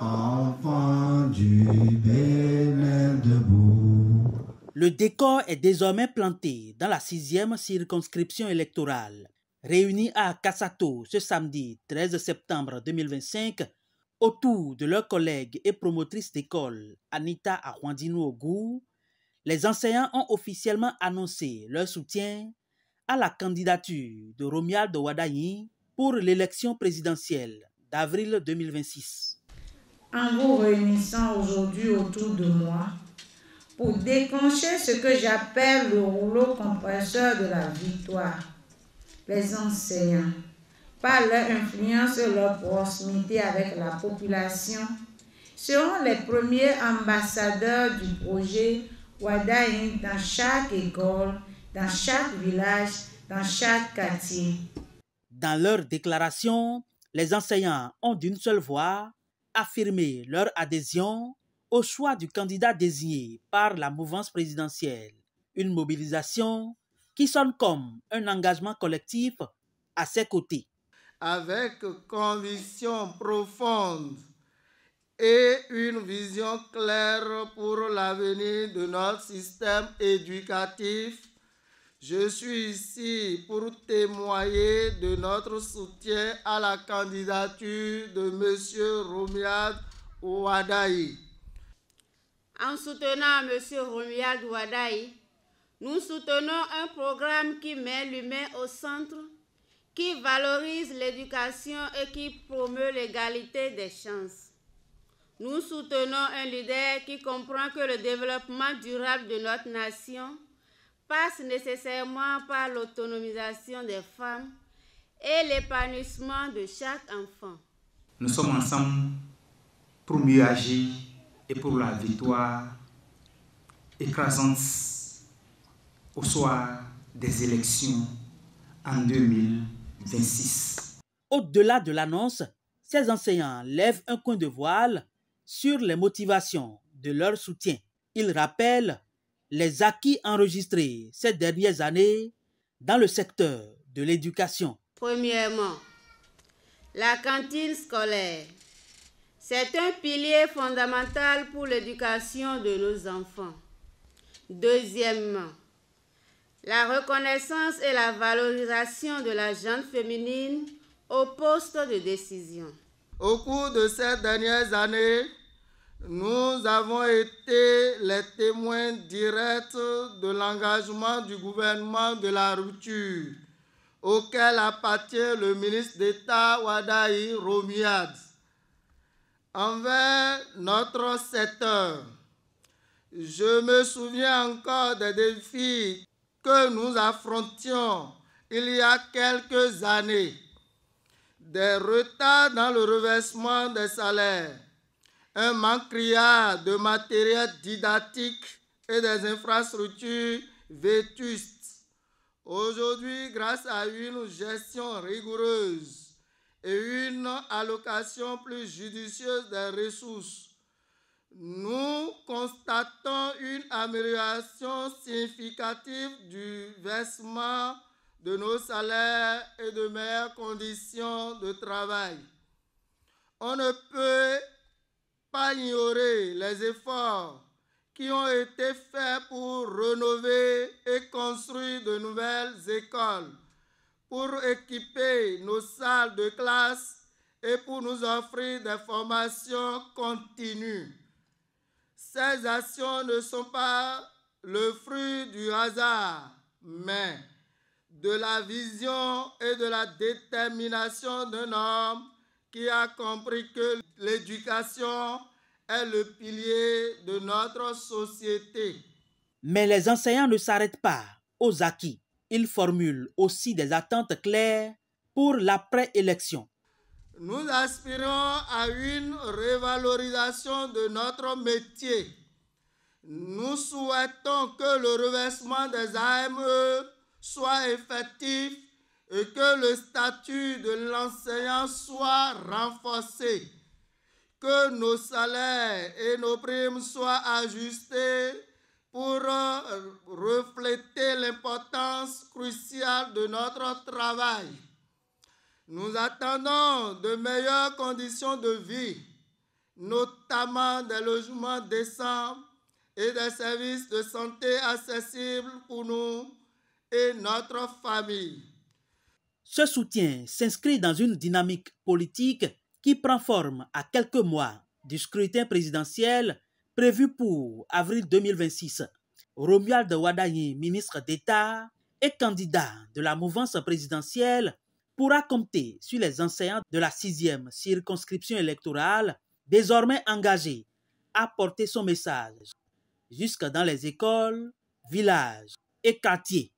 enfants du Bénin debout. Le décor est désormais planté dans la 6e circonscription électorale. Réunis à Kassato ce samedi 13 septembre 2025, autour de leurs collègues et promotrices d'école Anita Ahwandino-Ogou, les enseignants ont officiellement annoncé leur soutien à la candidature de Romuald Wadayi pour l'élection présidentielle d'avril 2026. En vous réunissant aujourd'hui autour de moi, pour déclencher ce que j'appelle le rouleau compresseur de la victoire, les enseignants, par leur influence et leur proximité avec la population, seront les premiers ambassadeurs du projet Wadayi dans chaque école, dans chaque village, dans chaque quartier. Dans leur déclaration, les enseignants ont d'une seule voix affirmé leur adhésion au choix du candidat désigné par la mouvance présidentielle. Une mobilisation qui sonne comme un engagement collectif à ses côtés. Avec conviction profonde et une vision claire pour l'avenir de notre système éducatif, je suis ici pour témoigner de notre soutien à la candidature de M. Romuald Wadayi. En soutenant M. Romuald Wadayi, nous soutenons un programme qui met l'humain au centre, qui valorise l'éducation et qui promeut l'égalité des chances. Nous soutenons un leader qui comprend que le développement durable de notre nation passe nécessairement par l'autonomisation des femmes et l'épanouissement de chaque enfant. Nous sommes ensemble pour mieux agir et pour la victoire écrasante au soir des élections en 2026. Au-delà de l'annonce, ces enseignants lèvent un coin de voile sur les motivations de leur soutien. Ils rappellent les acquis enregistrés ces dernières années dans le secteur de l'éducation. Premièrement, la cantine scolaire. C'est un pilier fondamental pour l'éducation de nos enfants. Deuxièmement, la reconnaissance et la valorisation de la gente féminine au poste de décision. Au cours de ces dernières années, nous avons été les témoins directs de l'engagement du gouvernement de la rupture, auquel appartient le ministre d'État Wadayi Romuald. Envers notre secteur, je me souviens encore des défis que nous affrontions il y a quelques années. Des retards dans le reversement des salaires, un manque criard de matériel didactique et des infrastructures vétustes. Aujourd'hui, grâce à une gestion rigoureuse et une allocation plus judicieuse des ressources, nous constatons une amélioration significative du versement de nos salaires et de meilleures conditions de travail. On ne peut pas ignorer les efforts qui ont été faits pour rénover et construire de nouvelles écoles, pour équiper nos salles de classe et pour nous offrir des formations continues. Ces actions ne sont pas le fruit du hasard, mais de la vision et de la détermination d'un homme qui a compris que l'éducation est le pilier de notre société. Mais les enseignants ne s'arrêtent pas aux acquis. Ils formulent aussi des attentes claires pour l'après-élection. Nous aspirons à une revalorisation de notre métier. Nous souhaitons que le reversement des AME soit effectif et que le statut de l'enseignant soit renforcé, que nos salaires et nos primes soient ajustés pour refléter l'importance cruciale de notre travail. Nous attendons de meilleures conditions de vie, notamment des logements décents et des services de santé accessibles pour nous et notre famille. Ce soutien s'inscrit dans une dynamique politique qui prend forme à quelques mois du scrutin présidentiel prévu pour avril 2026. Romuald Wadaye, ministre d'État et candidat de la mouvance présidentielle, pourra compter sur les enseignants de la 6e circonscription électorale, désormais engagés à porter son message jusque dans les écoles, villages et quartiers.